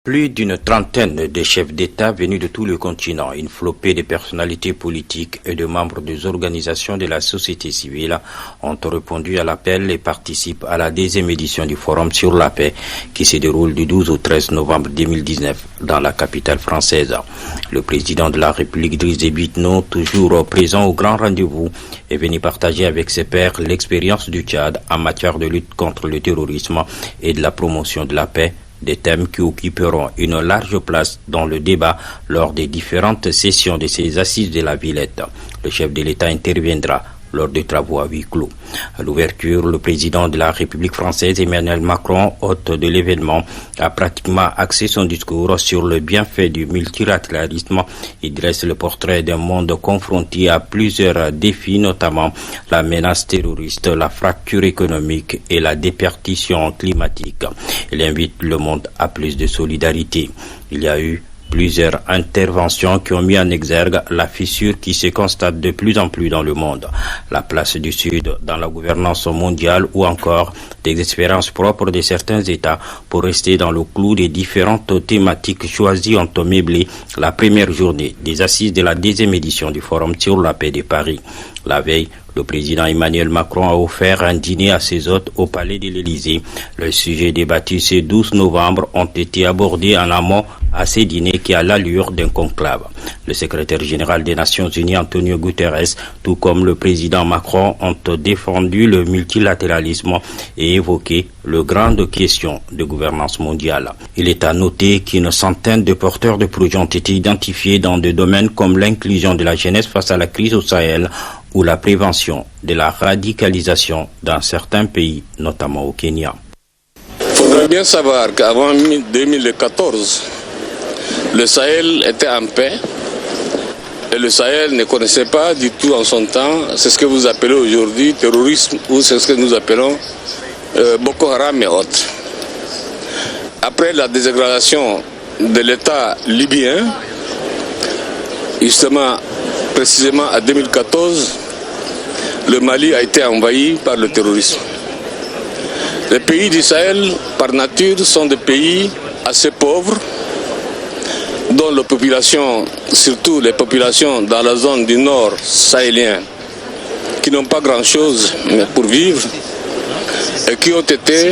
Plus d'une trentaine de chefs d'État venus de tout le continent, une flopée de personnalités politiques et de membres des organisations de la société civile ont répondu à l'appel et participent à la 10e édition du Forum sur la paix qui se déroule du 12 au 13 novembre 2019 dans la capitale française. Le président de la République, Driss Déby Itno, toujours présent au grand rendez-vous, est venu partager avec ses pairs l'expérience du Tchad en matière de lutte contre le terrorisme et de la promotion de la paix. Des thèmes qui occuperont une large place dans le débat lors des différentes sessions de ces assises de la Villette. Le chef de l'État interviendra lors des travaux à huis clos. À l'ouverture, le président de la République française, Emmanuel Macron, hôte de l'événement, a pratiquement axé son discours sur le bienfait du multilatéralisme. Il dresse le portrait d'un monde confronté à plusieurs défis, notamment la menace terroriste, la fracture économique et la déperdition climatique. Il invite le monde à plus de solidarité. Il y a eu plusieurs interventions qui ont mis en exergue la fissure qui se constate de plus en plus dans le monde, la place du Sud dans la gouvernance mondiale ou encore des expériences propres de certains États pour rester dans le clou des différentes thématiques choisies ont meublé la première journée des assises de la 10e édition du Forum sur la paix de Paris. La veille, le président Emmanuel Macron a offert un dîner à ses hôtes au palais de l'Élysée. Le sujet débattu ce 12 novembre ont été abordés en amont à ces dîners qui a l'allure d'un conclave. Le secrétaire général des Nations Unies, Antonio Guterres, tout comme le président Macron, ont défendu le multilatéralisme et évoqué les grandes questions de gouvernance mondiale. Il est à noter qu'une centaine de porteurs de projets ont été identifiés dans des domaines comme l'inclusion de la jeunesse face à la crise au Sahel ou la prévention de la radicalisation dans certains pays, notamment au Kenya. Il faudrait bien savoir qu'avant 2014, le Sahel était en paix et le Sahel ne connaissait pas du tout en son temps, c'est ce que vous appelez aujourd'hui terrorisme ou c'est ce que nous appelons Boko Haram et autres. Après la désagradation de l'État libyen, justement, précisément en 2014, le Mali a été envahi par le terrorisme. Les pays du Sahel, par nature, sont des pays assez pauvres, dont la population, surtout les populations dans la zone du nord sahélien, qui n'ont pas grand-chose pour vivre et qui ont été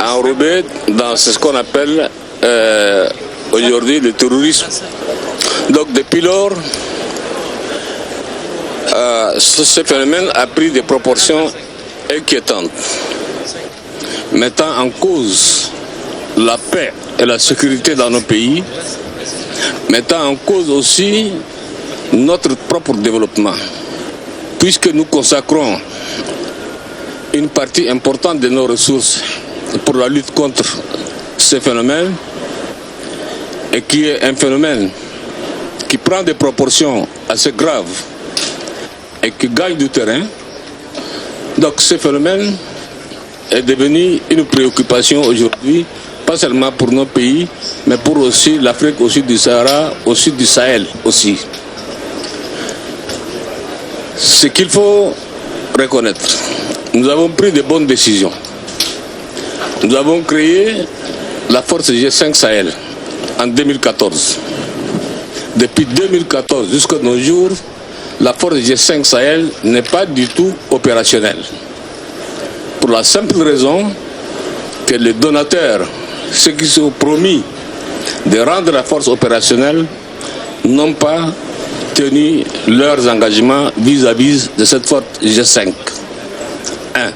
enrobés dans ce qu'on appelle aujourd'hui le terrorisme. Donc depuis lors, ce phénomène a pris des proportions inquiétantes, mettant en cause la paix et la sécurité dans nos pays, mettant en cause aussi notre propre développement, puisque nous consacrons une partie importante de nos ressources pour la lutte contre ce phénomène, et qui est un phénomène qui prend des proportions assez graves et qui gagne du terrain. Donc ce phénomène est devenu une préoccupation aujourd'hui, pas seulement pour nos pays, mais pour aussi l'Afrique au sud du Sahara, au sud du Sahel aussi. Ce qu'il faut reconnaître, nous avons pris de bonnes décisions. Nous avons créé la force G5 Sahel en 2014. Depuis 2014 jusqu'à nos jours, la force G5 Sahel n'est pas du tout opérationnelle. Pour la simple raison que les donateurs, ceux qui sont promis de rendre la force opérationnelle, n'ont pas tenu leurs engagements vis-à-vis de cette force G5. 1.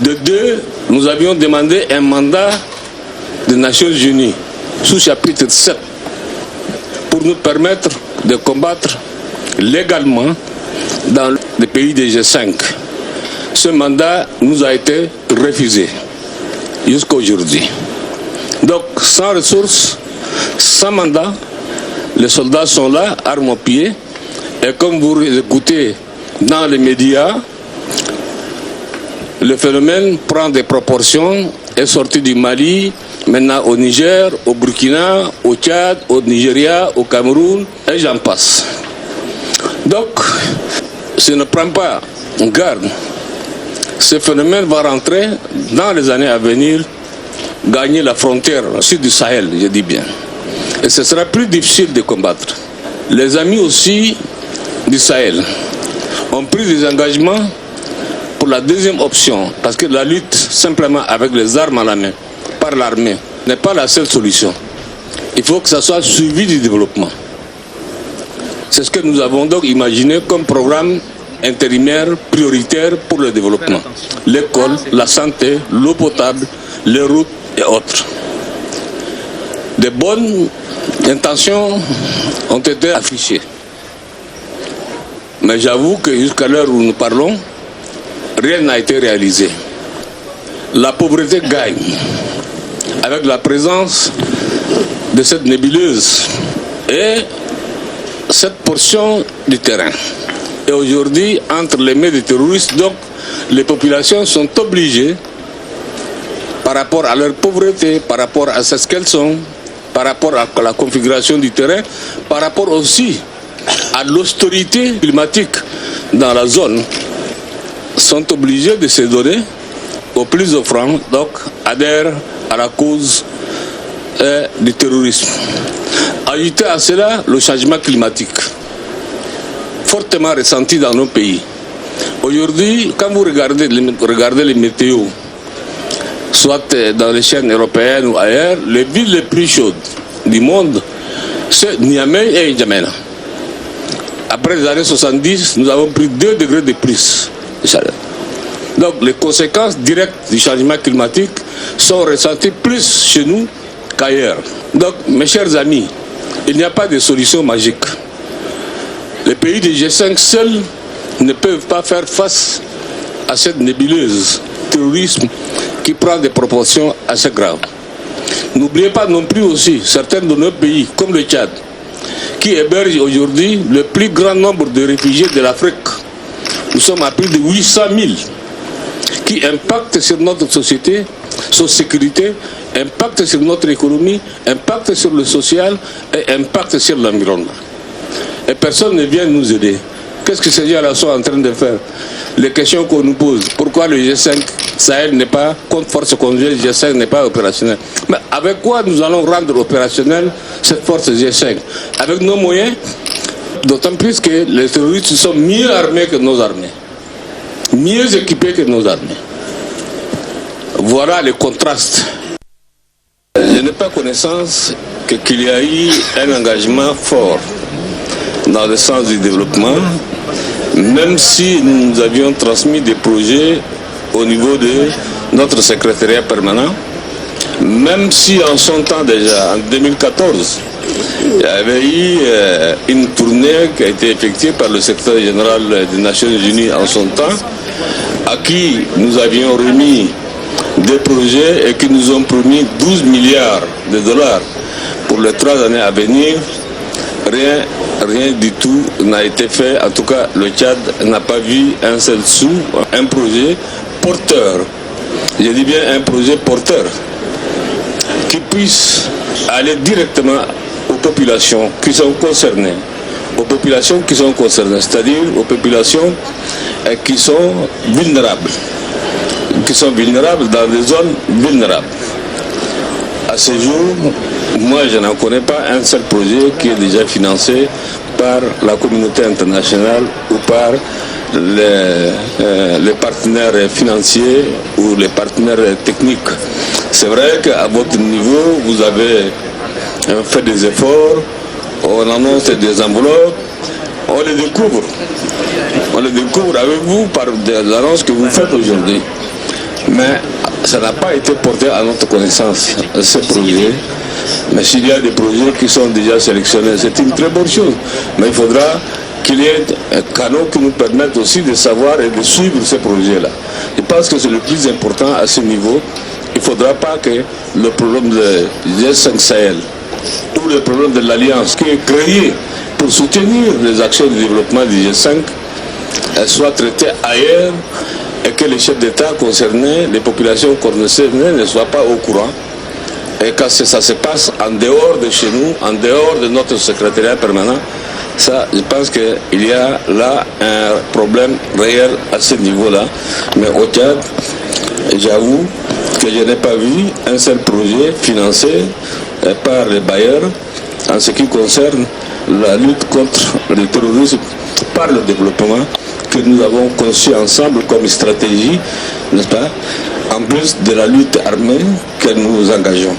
De 2, nous avions demandé un mandat des Nations Unies sous chapitre 7 pour nous permettre de combattre légalement dans les pays des G5. Ce mandat nous a été refusé jusqu'à aujourd'hui. Donc, sans ressources, sans mandat, les soldats sont là, armes aux pieds, et comme vous écoutez dans les médias, le phénomène prend des proportions, est sorti du Mali, maintenant au Niger, au Burkina, au Tchad, au Nigeria, au Cameroun, et j'en passe. Donc, si on ne prend pas garde, ce phénomène va rentrer dans les années à venir gagner la frontière sud du Sahel, je dis bien. Et ce sera plus difficile de combattre. Les amis aussi du Sahel ont pris des engagements pour la deuxième option, parce que la lutte simplement avec les armes à la main, par l'armée, n'est pas la seule solution. Il faut que ça soit suivi du développement. C'est ce que nous avons donc imaginé comme programme intérimaire prioritaire pour le développement. L'école, la santé, l'eau potable, les routes et autres. De bonnes intentions ont été affichées. Mais j'avoue que jusqu'à l'heure où nous parlons, rien n'a été réalisé. La pauvreté gagne avec la présence de cette nébuleuse et cette portion du terrain. Et aujourd'hui, entre les mains des terroristes, donc, les populations sont obligées, par rapport à leur pauvreté, par rapport à ce qu'elles sont, par rapport à la configuration du terrain, par rapport aussi à l'austérité climatique dans la zone, sont obligés de se donner aux plus offrants, donc adhèrent à la cause du terrorisme. Ajouter à cela le changement climatique, fortement ressenti dans nos pays. Aujourd'hui, quand vous regardez les météos, soit dans les chaînes européennes ou ailleurs, les villes les plus chaudes du monde, c'est Niamey et N'Djamena. Après les années 70, nous avons pris 2 degrés de plus de chaleur. Donc les conséquences directes du changement climatique sont ressenties plus chez nous qu'ailleurs. Donc mes chers amis, il n'y a pas de solution magique. Les pays du G5 seuls ne peuvent pas faire face à cette nébuleuse terrorisme qui prend des proportions assez graves. N'oubliez pas non plus aussi certains de nos pays, comme le Tchad, qui héberge aujourd'hui le plus grand nombre de réfugiés de l'Afrique. Nous sommes à plus de 800 000, qui impactent sur notre société, sur sécurité, impactent sur notre économie, impactent sur le social et impactent sur l'environnement. Et personne ne vient nous aider. Qu'est-ce que ces gens-là sont en train de faire? Les questions qu'on nous pose. Pourquoi le G5 Sahel n'est pas, contre force conjointe G5 n'est pas opérationnel? Mais avec quoi nous allons rendre opérationnelle cette force G5? Avec nos moyens? D'autant plus que les terroristes sont mieux armés que nos armées, mieux équipés que nos armées. Voilà les contrastes. Je n'ai pas connaissance qu'il y a eu un engagement fort dans le sens du développement, même si nous avions transmis des projets au niveau de notre secrétariat permanent, même si en son temps déjà, en 2014, il y avait eu une tournée qui a été effectuée par le secrétaire général des Nations Unies en son temps, à qui nous avions remis des projets et qui nous ont promis 12 milliards de dollars pour les 3 années à venir. Rien du tout n'a été fait. En tout cas, le Tchad n'a pas vu un seul sou, un projet porteur. Je dis bien un projet porteur qui puisse aller directement aux populations qui sont concernées. Aux populations qui sont concernées, c'est-à-dire aux populations qui sont vulnérables dans des zones vulnérables. À ce jour, moi je n'en connais pas un seul projet qui est déjà financé par la communauté internationale ou par les partenaires financiers ou les partenaires techniques. C'est vrai qu'à votre niveau, vous avez fait des efforts, on annonce des enveloppes, on les découvre. On les découvre avec vous par des annonces que vous faites aujourd'hui. Mais ça n'a pas été porté à notre connaissance, ce projet. Mais s'il y a des projets qui sont déjà sélectionnés, c'est une très bonne chose. Mais il faudra qu'il y ait un canal qui nous permette aussi de savoir et de suivre ces projets-là. Je pense que c'est le plus important à ce niveau. Il ne faudra pas que le problème de G5 Sahel ou le problème de l'Alliance qui est créé pour soutenir les actions de développement du G5 soit traité ailleurs et que les chefs d'État concernés, les populations concernées ne soient pas au courant. Et quand ça se passe en dehors de chez nous, en dehors de notre secrétariat permanent, ça, je pense qu'il y a là un problème réel à ce niveau-là. Mais au Tchad, j'avoue que je n'ai pas vu un seul projet financé par les bailleurs en ce qui concerne la lutte contre le terrorisme par le développement que nous avons conçu ensemble comme stratégie, n'est-ce pas, en plus de la lutte armée que nous engageons.